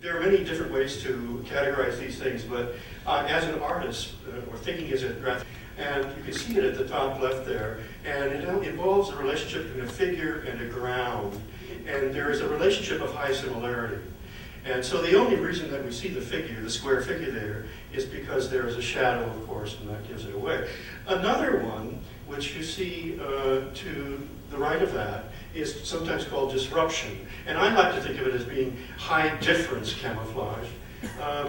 there are many different ways to categorize these things, but as an artist, or thinking as a graphic, and you can see it at the top left there, and it involves a relationship between a figure and a ground, and there is a relationship of high similarity. And so the only reason that we see the figure, the square figure there, is because there is a shadow, of course, and that gives it away. Another one, which you see to the right of that, is sometimes called disruption. And I like to think of it as being high difference camouflage,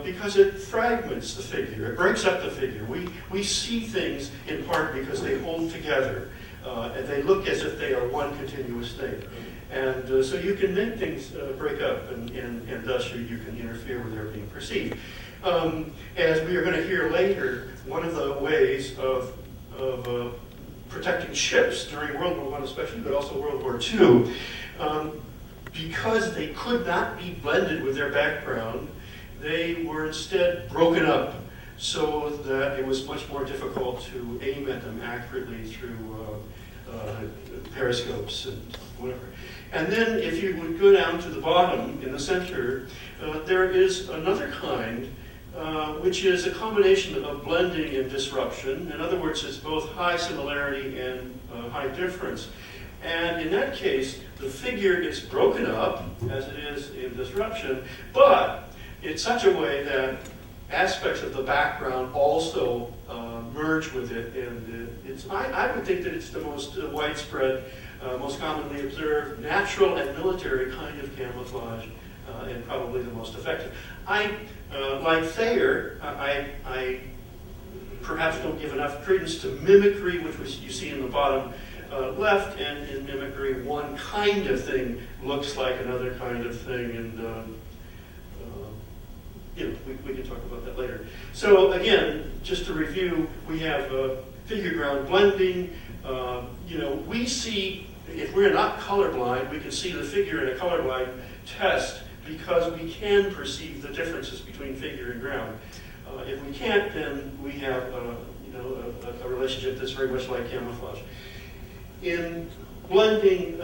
because it fragments the figure, it breaks up the figure. We see things in part because they hold together, and they look as if they are one continuous thing. And so you can make things break up, and thus you can interfere with their being perceived. As we are going to hear later, one of the ways of protecting ships during World War I especially, but also World War II, because they could not be blended with their background, they were instead broken up so that it was much more difficult to aim at them accurately through periscopes and whatever. And then if you would go down to the bottom in the center, there is another kind, which is a combination of blending and disruption. In other words, it's both high similarity and high difference. And in that case, the figure is broken up, as it is in disruption, but in such a way that aspects of the background also merge with it. And I would think that it's the most widespread, most commonly observed, natural and military kind of camouflage, and probably the most effective. Like Thayer, I perhaps don't give enough credence to mimicry, which you see in the bottom left, and in mimicry, one kind of thing looks like another kind of thing, and we can talk about that later. So again, just to review, we have figure ground blending. We see, if we're not colorblind, we can see the figure in a colorblind test because we can perceive the differences between figure and ground. If we can't, then we have a relationship that's very much like camouflage. In blending,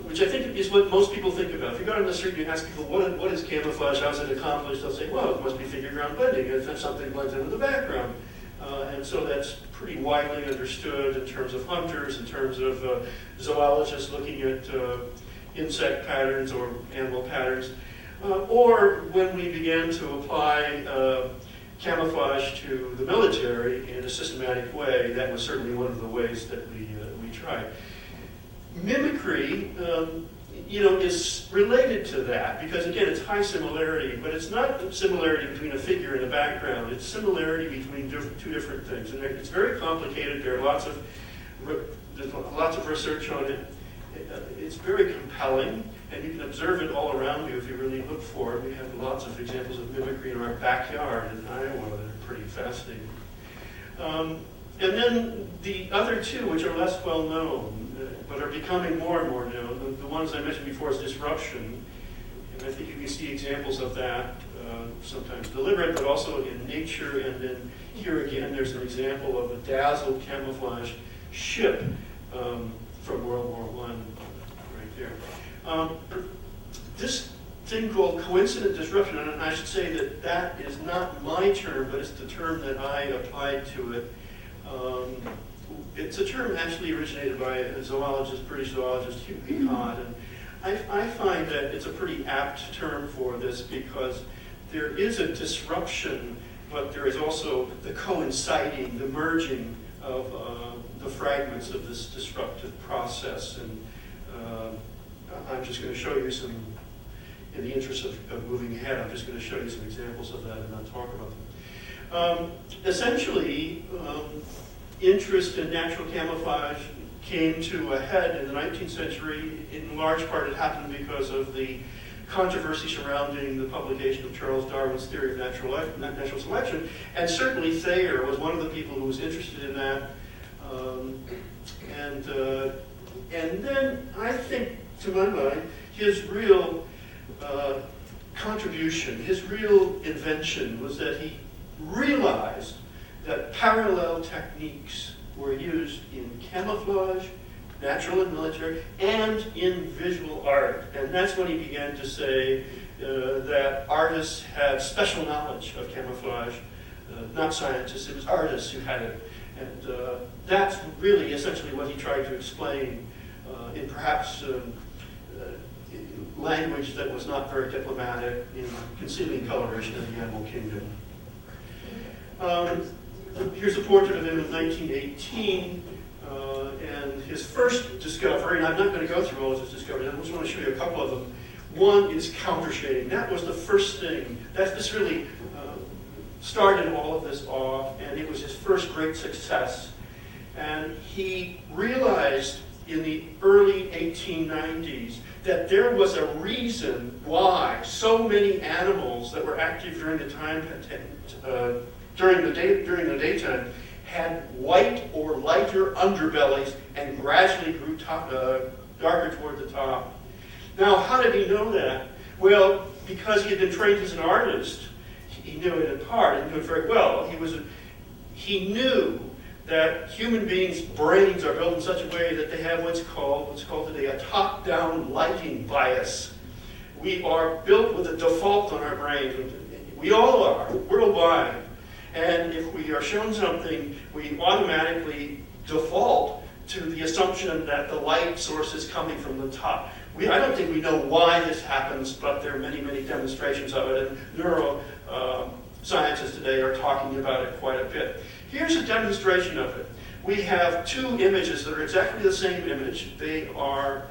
which I think is what most people think about. If you go on the street and you ask people, what is camouflage, how is it accomplished, they'll say, well, it must be figure ground blending, if something blends into the background. And so that's pretty widely understood in terms of hunters, in terms of zoologists looking at insect patterns or animal patterns, or when we began to apply camouflage to the military in a systematic way, that was certainly one of the ways that we tried. Mimicry, is related to that because, again, it's high similarity, but it's not similarity between a figure and a background. It's similarity between two different things, and it's very complicated. There are lots of research on it. It's very compelling, and you can observe it all around you if you really look for it. We have lots of examples of mimicry in our backyard in Iowa that are pretty fascinating. And then the other two, which are less well known, but are becoming more and more known, the ones I mentioned before is disruption, and I think you can see examples of that, sometimes deliberate, but also in nature, and then here again there's an example of a dazzled camouflage ship from World War I, right there. This thing called coincident disruption, and I should say that is not my term, but it's the term that I applied to it. It's a term actually originated by a zoologist, British zoologist, Hugh Picot, and I find that it's a pretty apt term for this because there is a disruption, but there is also the coinciding, the merging of the fragments of this disruptive process. And I'm just going to show you some, in the interest of moving ahead, I'm just going to show you some examples of that and not talk about them. Essentially, interest in natural camouflage came to a head in the 19th century. In large part, it happened because of the controversy surrounding the publication of Charles Darwin's theory of natural selection, and certainly Thayer was one of the people who was interested in that. And then I think, to my mind, his real contribution, his real invention was that he realized that parallel techniques were used in camouflage, natural and military, and in visual art. And that's when he began to say that artists had special knowledge of camouflage, not scientists, it was artists who had it. And that's really essentially what he tried to explain in perhaps language that was not very diplomatic in concealing coloration in the animal kingdom. Here's a portrait of him in 1918, and his first discovery, and I'm not going to go through all of his discoveries, I just want to show you a couple of them. One is counter shading. That was the first thing. This really started all of this off, and it was his first great success. And he realized in the early 1890s that there was a reason why so many animals that were active during the time during the daytime had white or lighter underbellies and gradually grew darker toward the top. Now, how did he know that? Well, because he had been trained as an artist, he knew it in part, and knew it very well. He knew that human beings' brains are built in such a way that they have what's called today a top-down lighting bias. We are built with a default on our brains. We all are, worldwide. And if we are shown something, we automatically default to the assumption that the light source is coming from the top. I don't think we know why this happens, but there are many, many demonstrations of it, and neuroscientists today are talking about it quite a bit. Here's a demonstration of it. We have two images that are exactly the same image. They are,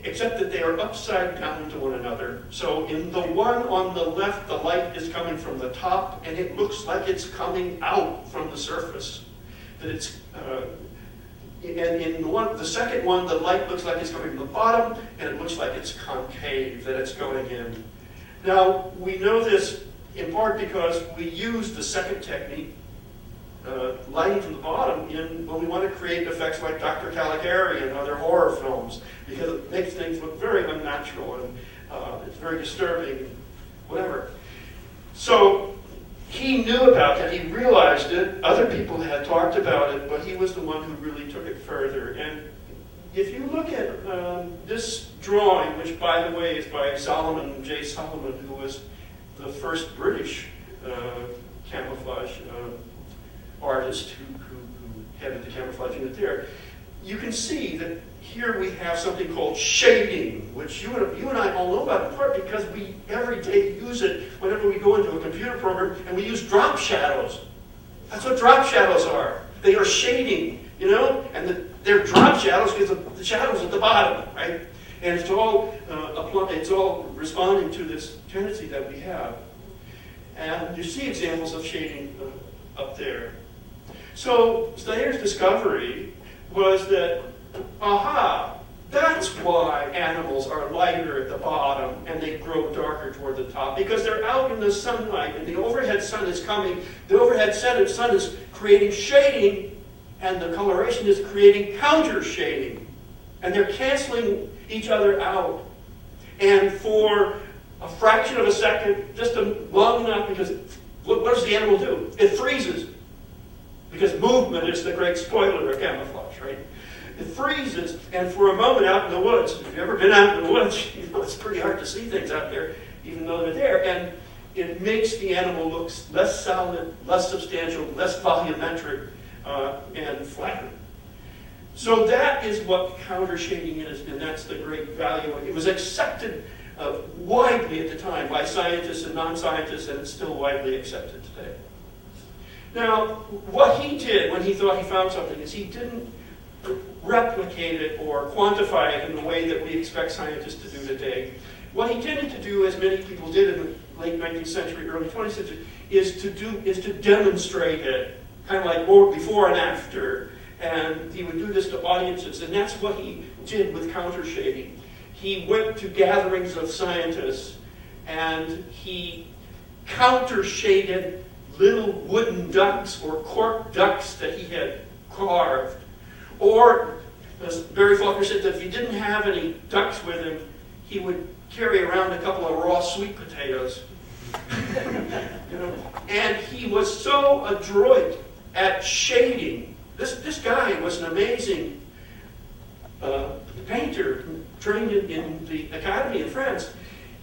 except that they are upside down to one another. So in the one on the left, the light is coming from the top, and it looks like it's coming out from the surface. That it's, and in the second one, the light looks like it's coming from the bottom, and it looks like it's concave, that it's going in. Now, we know this in part because we use the second technique, lighting from the bottom, when we want to create effects like Dr. Caligari and other horror films, because it makes things look very unnatural, and it's very disturbing, whatever. So, he knew about that, he realized it, other people had talked about it, but he was the one who really took it further. And if you look at this drawing, which by the way is by Solomon, J. Solomon, who was the first British camouflage artist who headed the camouflage unit there, you can see that here we have something called shading, which you and I all know about in part because we every day use it whenever we go into a computer program, and we use drop shadows. That's what drop shadows are. They are shading, and they're drop shadows because the shadow's at the bottom, right? And it's all responding to this tendency that we have. And you see examples of shading up there. So Thayer's discovery was that, that's why animals are lighter at the bottom and they grow darker toward the top, because they're out in the sunlight and the overhead sun is coming. The overhead sun is creating shading, and the coloration is creating counter shading. And they're canceling each other out. And for a fraction of a second, just long enough, because what does the animal do? It freezes. Because movement is the great spoiler of camouflage, right? It freezes, and for a moment out in the woods, if you've ever been out in the woods, it's pretty hard to see things out there, even though they're there, and it makes the animal look less solid, less substantial, less volumetric, and flatter. So that is what counter shading is, and that's the great value. It was accepted widely at the time by scientists and non-scientists, and it's still widely accepted today. Now, what he did when he thought he found something is he didn't replicate it or quantify it in the way that we expect scientists to do today. What he tended to do, as many people did in the late 19th century, early 20th century, is to demonstrate it, kind of like before and after. And he would do this to audiences, and that's what he did with counter shading. He went to gatherings of scientists, and he counter shaded little wooden ducks or cork ducks that he had carved. Or, as Barry Faulkner said, that if he didn't have any ducks with him, he would carry around a couple of raw sweet potatoes. And he was so adroit at shading. This guy was an amazing painter trained in the academy in France.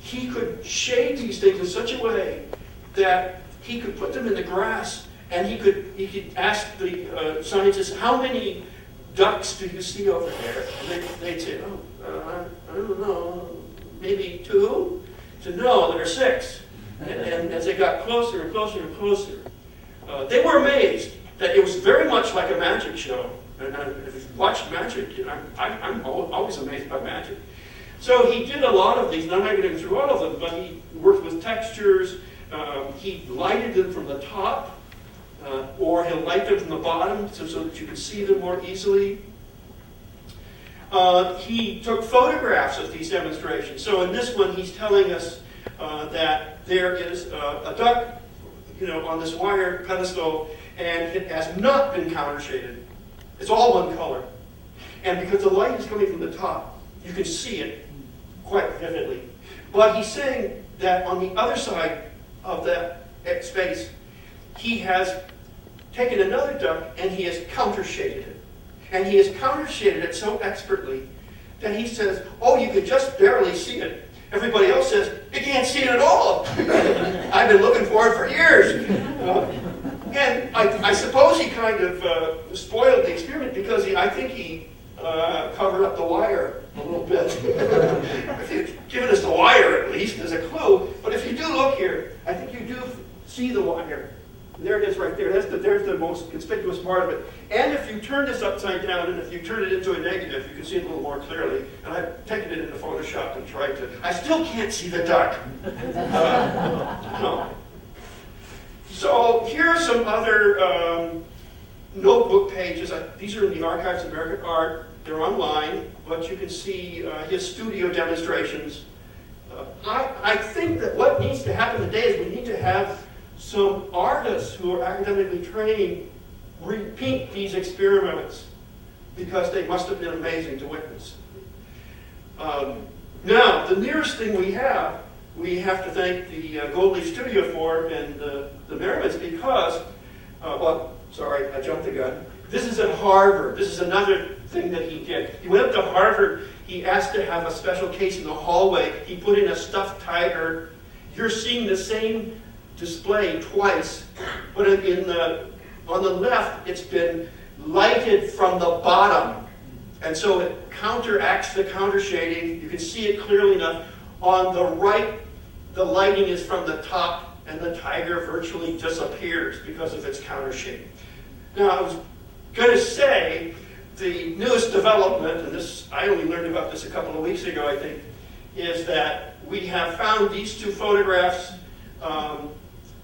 he could shade these things in such a way that he could put them in the grass, and he could ask the scientists, how many ducks do you see over there? And they'd say, I don't know, maybe 2? To no, there are 6. And as they got closer and closer and closer, they were amazed that it was very much like a magic show. And if you've watched magic, I'm always amazed by magic. So he did a lot of these, and I'm not going to go through all of them, but he worked with textures. He lighted them from the top, or he'll light them from the bottom so that you can see them more easily. He took photographs of these demonstrations. So in this one, he's telling us that there is a duck, on this wire pedestal, and it has not been countershaded. It's all one color. And because the light is coming from the top, you can see it quite vividly. But he's saying that on the other side of that space, he has taken another duck and he has countershaded it. And he has countershaded it so expertly that he says, oh, you can just barely see it. Everybody else says, you can't see it at all. I've been looking for it for years. And I suppose he kind of spoiled the experiment because I think he covered up the wire a little bit. If you'd given us the wire at least as a clue, but if you do look here, I think you do see the wire. There it is right there. There's the most conspicuous part of it. And if you turn this upside down and if you turn it into a negative, you can see it a little more clearly. And I've taken it into Photoshop and tried to. I still can't see the duck. No. So here are some other notebook pages. These are in the Archives of American Art. They're online, but you can see his studio demonstrations. I think that what needs to happen today is we need to have some artists who are academically trained repeat these experiments because they must have been amazing to witness. Now, the nearest thing we have to thank the Goldleaf Studio for and the Merrimans because, sorry, I jumped the gun. This is at Harvard. This is another thing that he did. He went up to Harvard. He asked to have a special case in the hallway. He put in a stuffed tiger. You're seeing the same display twice, but on the left, it's been lighted from the bottom. And so it counteracts the counter shading. You can see it clearly enough. On the right, the lighting is from the top, and the tiger virtually disappears because of its counter shading. Now, I was going to say the newest development, and this I only learned about this a couple of weeks ago, I think, is that we have found these 2 photographs.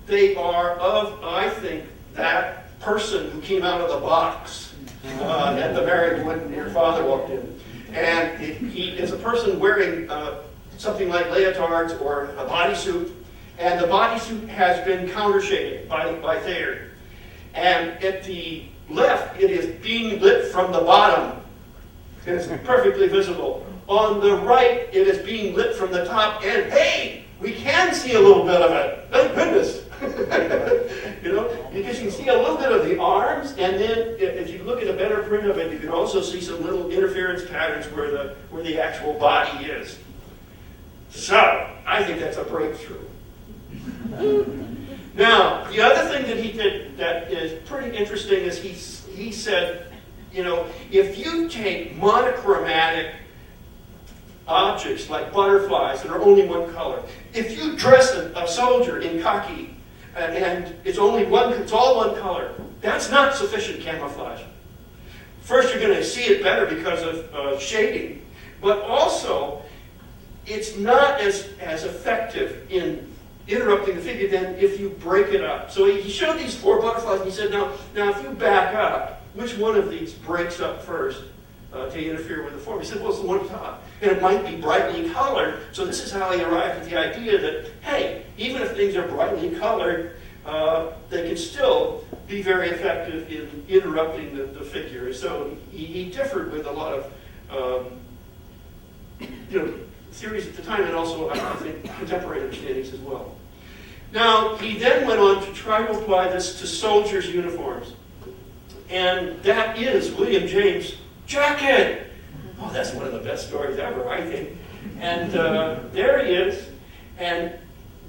They are of, I think, that person who came out of the box at the marriage when your father walked in. And he is a person wearing something like leotards or a bodysuit, and the bodysuit has been countershaded by Thayer. And at the left, it is being lit from the bottom. And it's perfectly visible. On the right, it is being lit from the top, and hey, we can see a little bit of it. Thank goodness. Because you can see a little bit of the arms, and then if you look at a better print of it, you can also see some little interference patterns where the actual body is. So, I think that's a breakthrough. Now, the other thing that he did that is pretty interesting is he said, if you take monochromatic objects like butterflies that are only one color, if you dress a soldier in khaki and it's all one color, that's not sufficient camouflage. First, you're going to see it better because of shading, but also it's not as effective in interrupting the figure than if you break it up. So he showed these 4 butterflies, and he said, now if you back up, which one of these breaks up first to interfere with the form? He said, well, it's the one at the top. And it might be brightly colored. So this is how he arrived at the idea that, hey, even if things are brightly colored, they can still be very effective in interrupting the figure. So he differed with a lot of theories at the time, and also, I think, contemporary understandings as well. Now, he then went on to try to apply this to soldiers' uniforms. And that is William James' jacket. Oh, that's one of the best stories ever, I think. And there he is. And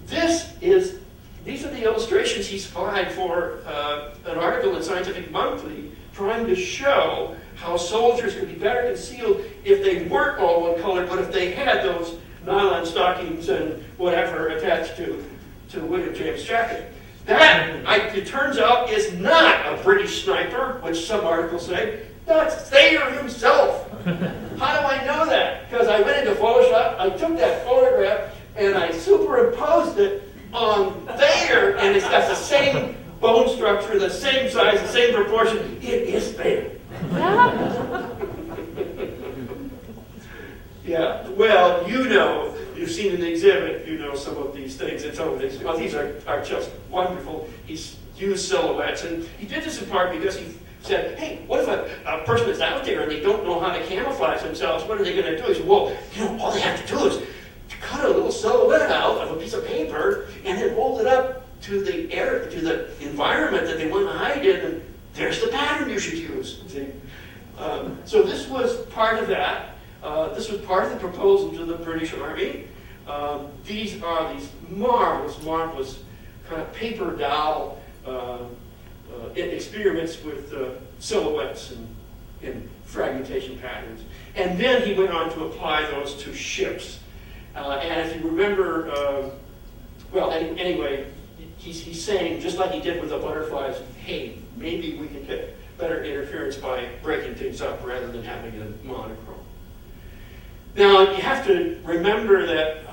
these are the illustrations he supplied for an article in Scientific Monthly trying to show how soldiers could be better concealed if they weren't all one color, but if they had those nylon stockings and whatever attached to William James' jacket. That, it turns out, is not a British sniper, which some articles say. That's Thayer himself. How do I know that? Because I went into Photoshop, I took that photograph, and I superimposed it on Thayer, and it's got the same bone structure, the same size, the same proportion. It is Thayer. Yeah, well, you've seen in the exhibit, you know some of these things, and some of these, well, these are just wonderful. He's used silhouettes, and he did this in part because he said, hey, what if a person is out there and they don't know how to camouflage themselves? What are they going to do? He said, well, all they have to do is cut a little silhouette out of a piece of paper and then hold it up to the air, to the environment that they want to hide in, and there's the pattern you should use. So this was part of that. This was part of the proposal to the British Army. These are these marvelous, marvelous kind of paper doll experiments with silhouettes and fragmentation patterns. And then he went on to apply those to ships. And if you remember, anyway, he's saying, just like he did with the butterflies, hey, maybe we can get better interference by breaking things up rather than having a monochrome. Now, you have to remember that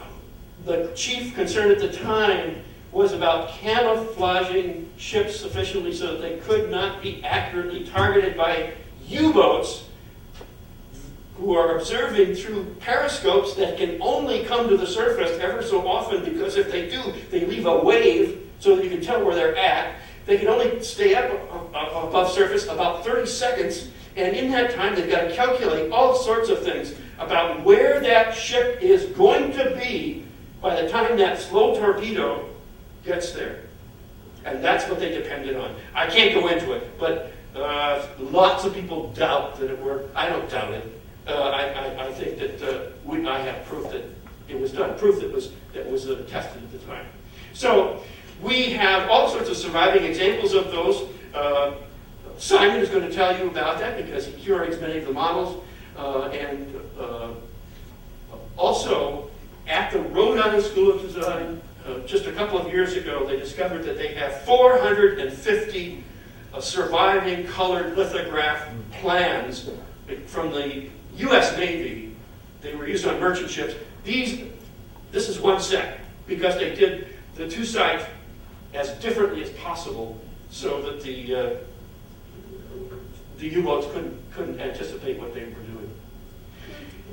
the chief concern at the time was about camouflaging ships sufficiently so that they could not be accurately targeted by U-boats who are observing through periscopes that can only come to the surface ever so often, because if they do, they leave a wave so that you can tell where they're at. They can only stay up above surface about 30 seconds, and in that time they've got to calculate all sorts of things about where that ship is going to be by the time that slow torpedo gets there. And that's what they depended on. I can't go into it, but lots of people doubt that it worked. I don't doubt it. I think that I have proof that it was done, proof that was tested at the time. So we have all sorts of surviving examples of those. Simon is going to tell you about that because he curates many of the models. And also, at the Rhode Island School of Design, just a couple of years ago, they discovered that they have 450 surviving colored lithograph plans from the U.S. Navy. They were used on merchant ships. This is one set, because they did the two sides as differently as possible so that the U-boats couldn't anticipate what they were doing.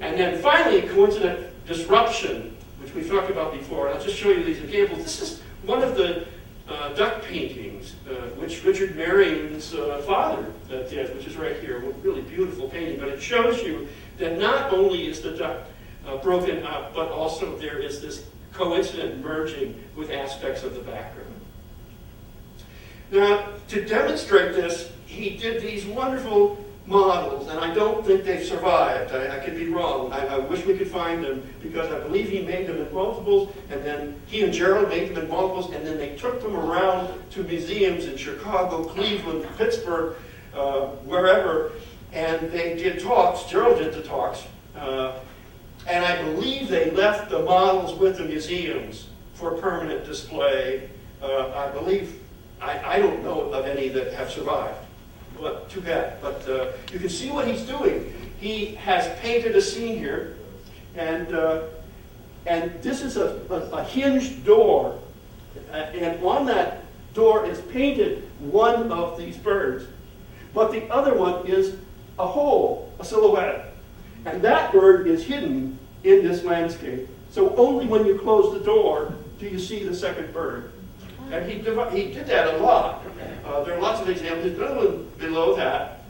And then finally, coincident disruption, which we've talked about before. I'll just show you these examples. This is one of the duck paintings, which Richard Marion's father did, which is right here. A really beautiful painting, but it shows you that not only is the duck broken up, but also there is this coincident merging with aspects of the background. Now, to demonstrate this, he did these wonderful models, and I don't think they've survived. I could be wrong. I wish we could find them, because I believe he made them in multiples, and then he and Gerald made them in multiples, and then they took them around to museums in Chicago, Cleveland, Pittsburgh, wherever, and they did talks. Gerald did the talks, and I believe they left the models with the museums for permanent display. I believe, I don't know of any that have survived. But too bad. But you can see what he's doing. He has painted a scene here, and this is a hinged door, and on that door is painted one of these birds, but the other one is a hole, a silhouette, and that bird is hidden in this landscape. So only when you close the door do you see the second bird. And he did that a lot. There are lots of examples. There's another one below that.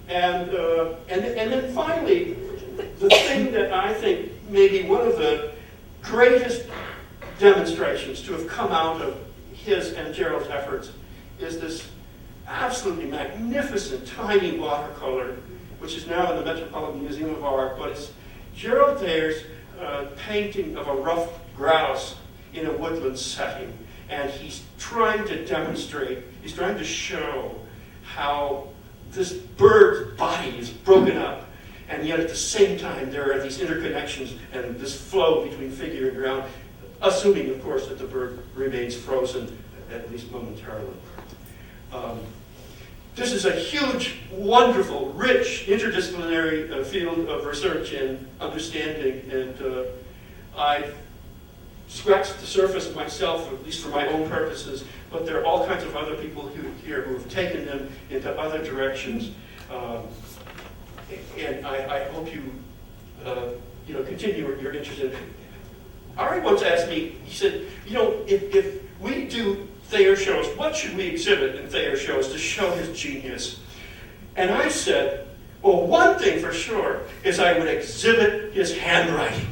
And then finally, the thing that I think may be one of the greatest demonstrations to have come out of his and Gerald's efforts is this absolutely magnificent tiny watercolor, which is now in the Metropolitan Museum of Art, but Gerald Thayer's painting of a ruffed grouse in a woodland setting. And he's trying to demonstrate, he's trying to show how this bird's body is broken up. And yet at the same time, there are these interconnections and this flow between figure and ground, assuming, of course, that the bird remains frozen, at least momentarily. This is a huge, wonderful, rich, interdisciplinary field of research and understanding, and I've scratched the surface myself, at least for my own purposes, but there are all kinds of other people here who have taken them into other directions. And I hope you, continue your interest in it. Ari once asked me, he said, if we do Thayer shows, what should we exhibit in Thayer shows to show his genius? And I said, well, one thing for sure is I would exhibit his handwriting.